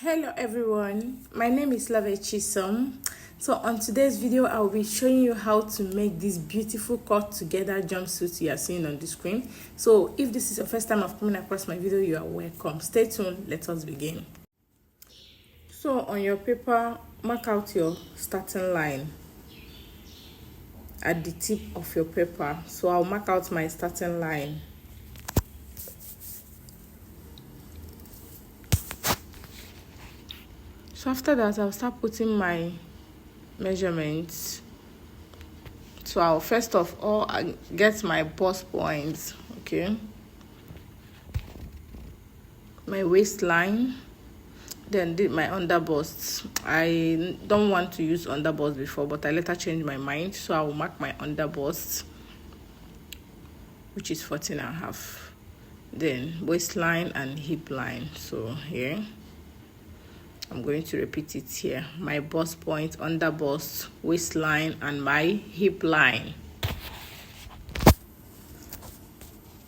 Hello everyone, my name is Love Chisom. So on today's video, I will be showing you how to make this beautiful cut together jumpsuit you are seeing on the screen. So if this is your first time of coming across my video, you are welcome. Stay tuned, let us begin. So on your paper, mark out your starting line at the tip of your paper. So I'll mark out my starting line. So after that, I'll start putting my measurements. So I'll first of all get my bust points, okay, my waistline, then did my underbust. I don't want to use underbust before, but I later changed my mind, so I will mark my underbust, which is 14.5, then waistline and hip line. So here I'm going to repeat it here: my bust point, under bust, waistline, and my hip line.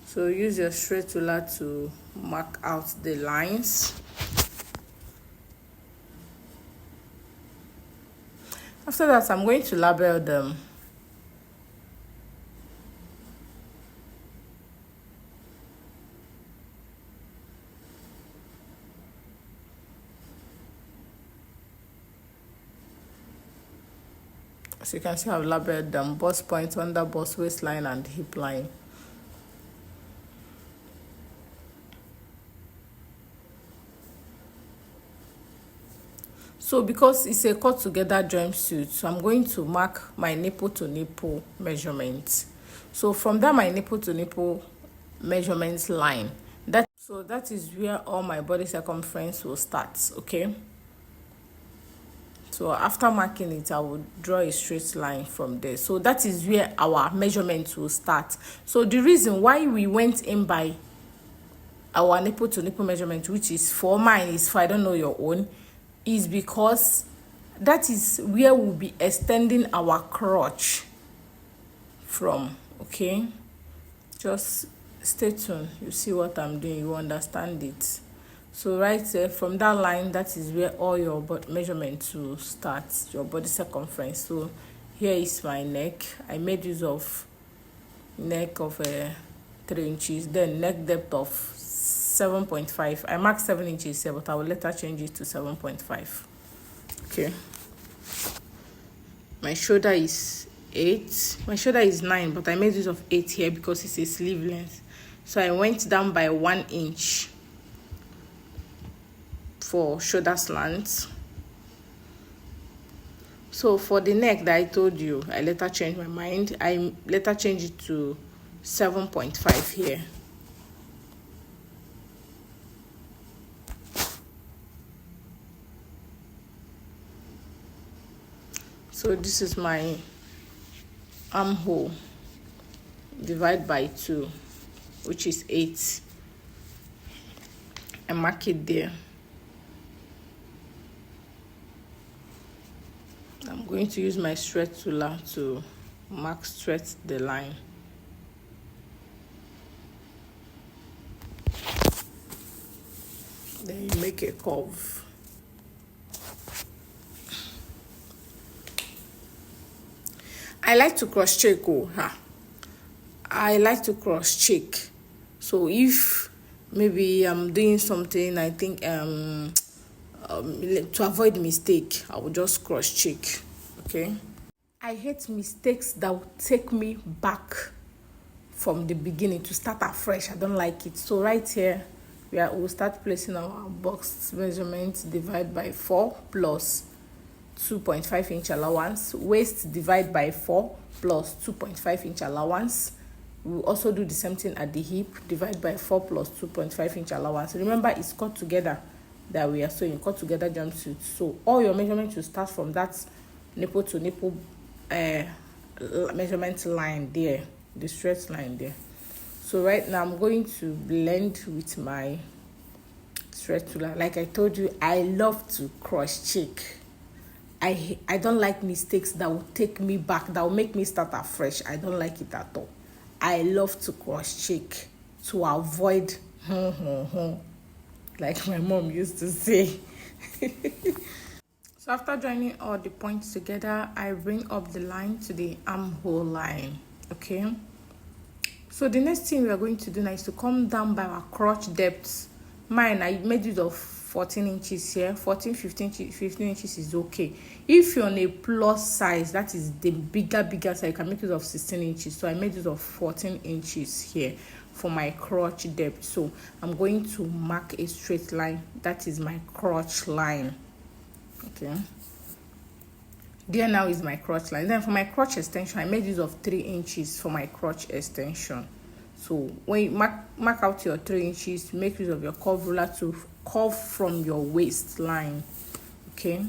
So use your straight ruler to mark out the lines. After that, I'm going to label them. So you can see I've labeled them: bust point, under bust, waistline, and hip line. So because it's a cut together jumpsuit, so I'm going to mark my nipple to nipple measurements. So from that, my nipple to nipple measurements line, that is where all my body circumference will start, okay? So after marking it, I will draw a straight line from there. So that is where our measurements will start. So the reason why we went in by our nipple to nipple measurement, which is for mine is 4, I don't know your own, is because that is where we'll be extending our crotch from, okay? Just stay tuned, you see what I'm doing, you understand it. So right there, from that line, that is where all your measurements will start, your body circumference. So here is my neck. I made use of neck of 3 inches, then neck depth of 7.5. I marked 7 inches here, but I will later change it to 7.5. Okay. My shoulder is 8. My shoulder is 9, but I made use of 8 here because it's a sleeve length. So I went down by 1 inch for shoulder slants. So for the neck that I told you, I later changed my mind. I later changed it to 7.5 here. So this is my armhole. Divide by 2, which is 8. I mark it there. I'm going to use my straight ruler to mark straight the line. Then you make a curve. I like to cross check. I like to cross check. So if maybe I'm doing something, I think to avoid mistake, I will just cross check, okay? I hate mistakes that will take me back from the beginning to start afresh. I don't like it. So right here, we'll start placing our box measurement, divide by 4 plus 2.5 inch allowance, waist divide by 4 plus 2.5 inch allowance. We'll also do the same thing at the hip, divide by 4 plus 2.5 inch allowance. Remember, it's cut together that we are sewing, cut together jumpsuit. So all your measurements will start from that nipple to nipple measurement line there, the straight line there. So right now I'm going to blend with my straight ruler. Like I told you, I love to cross check. I don't like mistakes that will take me back, that will make me start afresh. I don't like it at all. I love to cross check to avoid like my mom used to say. So after joining all the points together, I bring up the line to the armhole line. Okay. So the next thing we are going to do now is to come down by our crotch depth. Mine, I made use of 14 inches here. 14, 15 inches is okay. If you're on a plus size, that is the bigger size, you can make use of 16 inches. So I made use of 14 inches here for my crotch depth. So I'm going to mark a straight line. That is my crotch line. Okay. There now is my crotch line. Then for my crotch extension, I made use of 3 inches for my crotch extension. So when you mark out your 3 inches, make use of your curve ruler to curve from your waistline. Okay.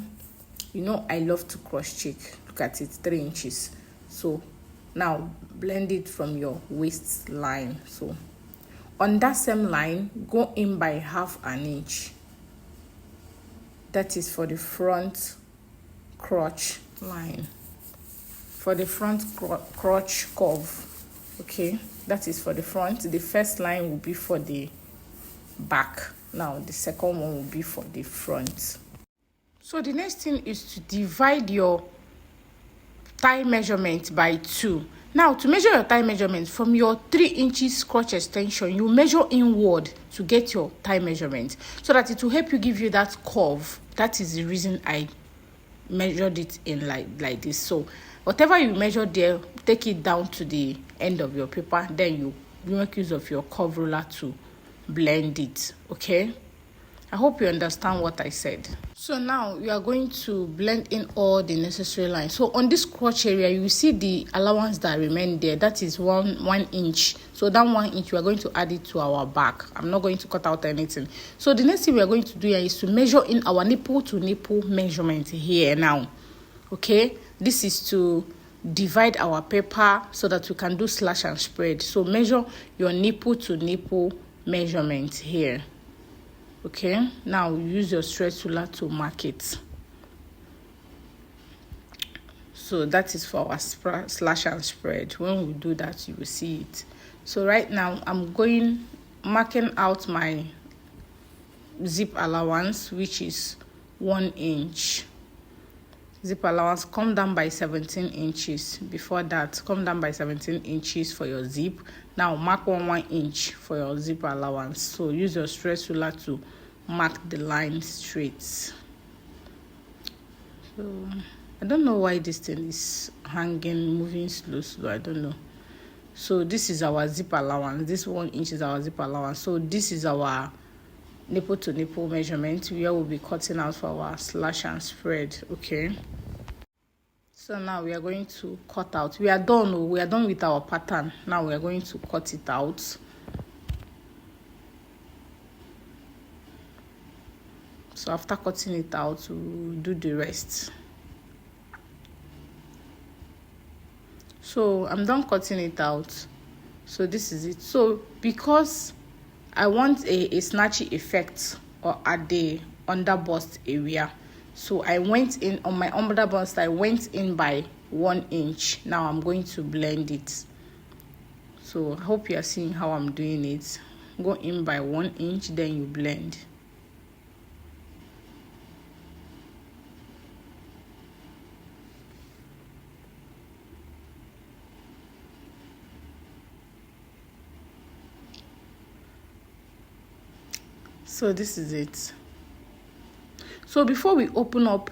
You know I love to cross check. Look at it, 3 inches. So now blend it from your waistline. So on that same line, go in by half an inch. That is for the front crotch line, for the front crotch curve. Okay, that is for the front. The first line will be for the back. Now the second one will be for the front. So the next thing is to divide your thigh measurement by 2. Now to measure your thigh measurement from your 3 inches crotch extension, you measure inward to get your thigh measurement so that it will help you give you that curve. That is the reason I measured it in like this. So whatever you measure there, take it down to the end of your paper, then you make use of your curve ruler to blend it. Okay, I hope you understand what I said. So now you are going to blend in all the necessary lines. So on this crotch area, you see the allowance that remain there. That is one inch. So that 1 inch, we are going to add it to our back. I'm not going to cut out anything. So the next thing we are going to do here is to measure in our nipple to nipple measurement here now. Okay, this is to divide our paper so that we can do slash and spread. So measure your nipple to nipple measurement here. Okay, now use your stretch ruler to mark it. So that is for our slash and spread. When we do that, you will see it. So right now I'm marking out my zip allowance, which is 1 inch. Zip allowance, come down by 17 inches. Before that, come down by 17 inches for your zip. Now mark 1 inch for your zip allowance. So use your stretch ruler to mark the line straight. So I don't know why this thing is hanging, moving slow. I don't know. So this is our zip allowance. This 1 inch is our zip allowance. So this is our nipple to nipple measurement where we'll be cutting out for our slash and spread. Okay, so now we are going to cut out. We are done with our pattern. Now we are going to cut it out. So after cutting it out, we'll do the rest. So I'm done cutting it out. So this is it. So because I want a snatchy effect or at the under bust area, so I went in on my under bust. I went in by 1 inch. Now I'm going to blend it. So I hope you are seeing how I'm doing it. Go in by 1 inch, then you blend. So this is it. So before we open up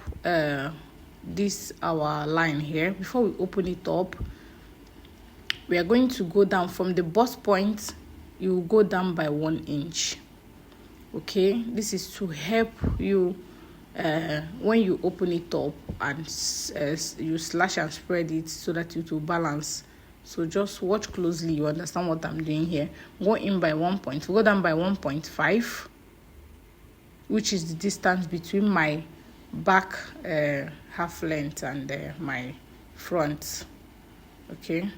this our line here, before we open it up, we are going to go down from the bust point. You will go down by 1 inch. Okay, this is to help you when you open it up and you slash and spread it so that it will balance. So just watch closely, you understand what I'm doing here. Go in by 1 point, go down by 1.5, which is the distance between my back half length and my front. Okay,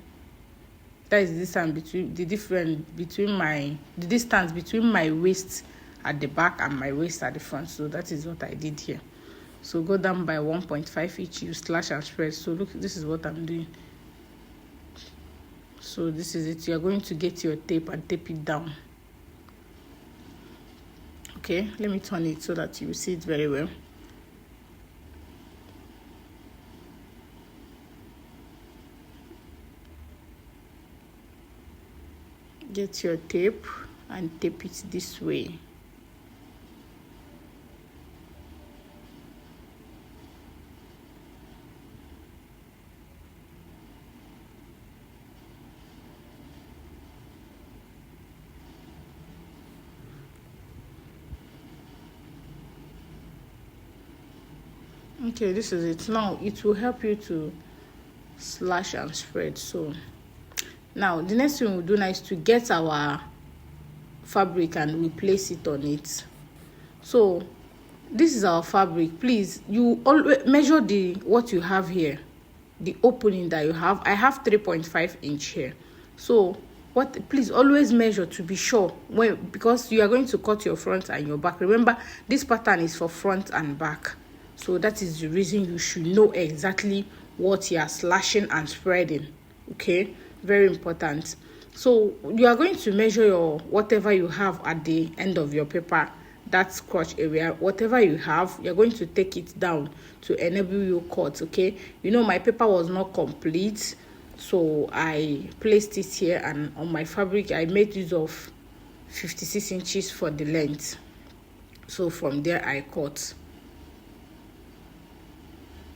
that is the distance the distance between my waist at the back and my waist at the front. So that is what I did here. So go down by 1.5 each, you slash and spread. So look, this is what I'm doing. So this is it. You are going to get your tape and tape it down. Okay, let me turn it so that you see it very well. Get your tape and tape it this way. Okay, this is it. Now it will help you to slash and spread. So now the next thing we'll do now is to get our fabric and we place it on it. So this is our fabric. Please, you always measure the what you have here, the opening that you have. I have 3.5 inch here. So please always measure to be sure, because you are going to cut your front and your back. Remember, this pattern is for front and back, so that is the reason you should know exactly what you are slashing and spreading. Okay, very important. So you are going to measure your whatever you have at the end of your paper, that crotch area, whatever you have, you're going to take it down to enable you cut. Okay, you know my paper was not complete, so I placed it here, and on my fabric I made use of 56 inches for the length. So from there I cut.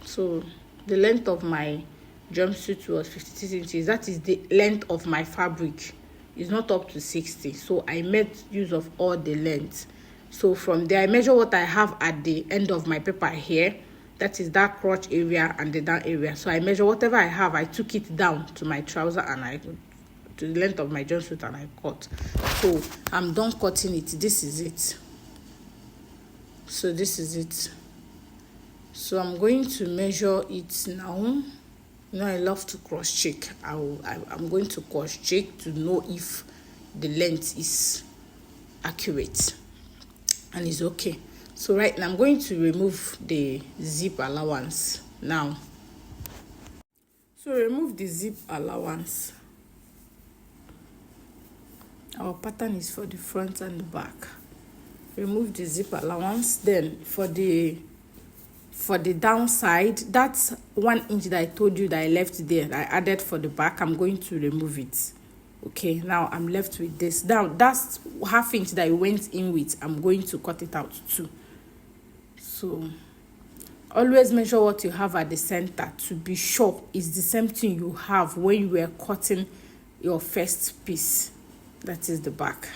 So the length of my jumpsuit was 56 inches. That is the length of my fabric. It's not up to 60. So I made use of all the lengths. So from there, I measure what I have at the end of my paper here. That is that crotch area and the down area. So I measure whatever I have. I took it down to my trouser and to the length of my jumpsuit, and I cut. So I'm done cutting it. This is it. So this is it. So I'm going to measure it now. You know, I love to cross check. I'm going to cross check to know if the length is accurate and is okay. So right now I'm going to remove the zip allowance now. So remove the zip allowance. Our pattern is for the front and the back. Remove the zip allowance. Then for the downside, that's 1 inch that I told you that I left there, I added for the back. I'm going to remove it. Okay, now I'm left with this. Now that's ½ inch that I went in with. I'm going to cut it out too. So always measure what you have at the center to be sure it's the same thing you have when you were cutting your first piece. That is the back.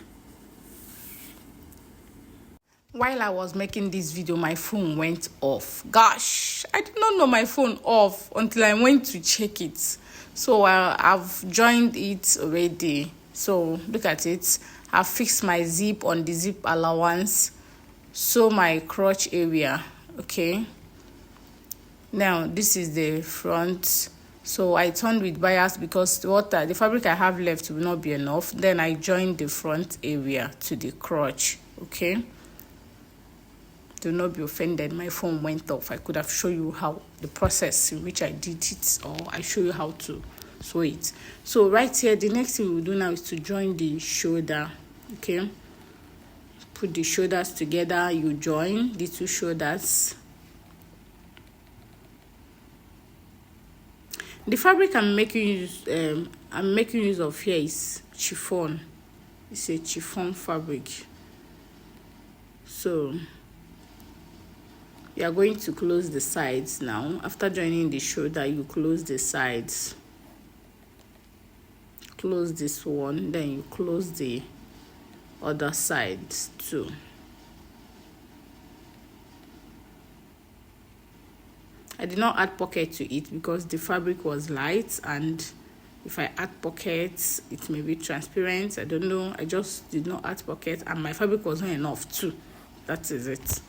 While I was making this video, my phone went off. Gosh, I did not know my phone off until I went to check it. So I've joined it already. So look at it. I've fixed my zip on the zip allowance. So my crotch area. Okay. Now this is the front. So I turned with bias because the fabric I have left will not be enough. Then I joined the front area to the crotch. Okay. Do not be offended, my phone went off. I could have shown you how the process in which I did it, or I show you how to sew it. So right here, the next thing we'll do now is to join the shoulder. Okay, put the shoulders together. You join the two shoulders. The fabric I'm making use of here is chiffon. It's a chiffon fabric. So you are going to close the sides now. After joining the shoulder, you close the sides. Close this one, then you close the other sides too. I did not add pocket to it because the fabric was light, and if I add pockets, it may be transparent. I don't know. I just did not add pocket, and my fabric was not enough too. That is it.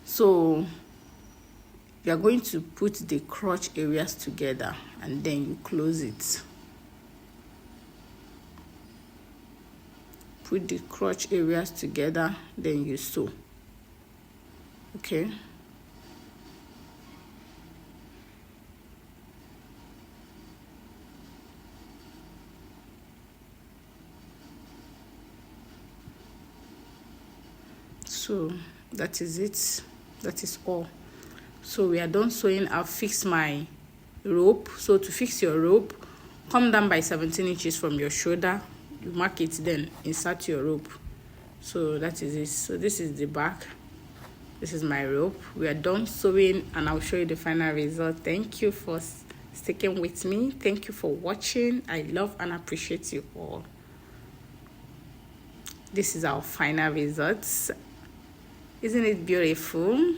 So you are going to put the crotch areas together and then you close it. Put the crotch areas together, then you sew. Okay. So that is it. That is all. So we are done sewing. I've fixed my rope. So to fix your rope, come down by 17 inches from your shoulder. You mark it, then insert your rope. So that is it. So this is the back. This is my rope. We are done sewing, and I'll show you the final result. Thank you for sticking with me. Thank you for watching. I love and appreciate you all. This is our final results. Isn't it beautiful?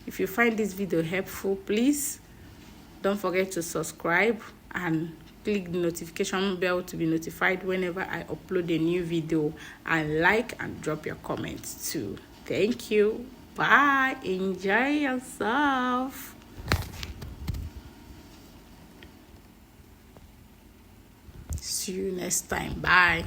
If you find this video helpful, please don't forget to subscribe and click the notification bell to be notified whenever I upload a new video, and like and drop your comments too. Thank you. Bye. Enjoy yourself. See you next time. Bye.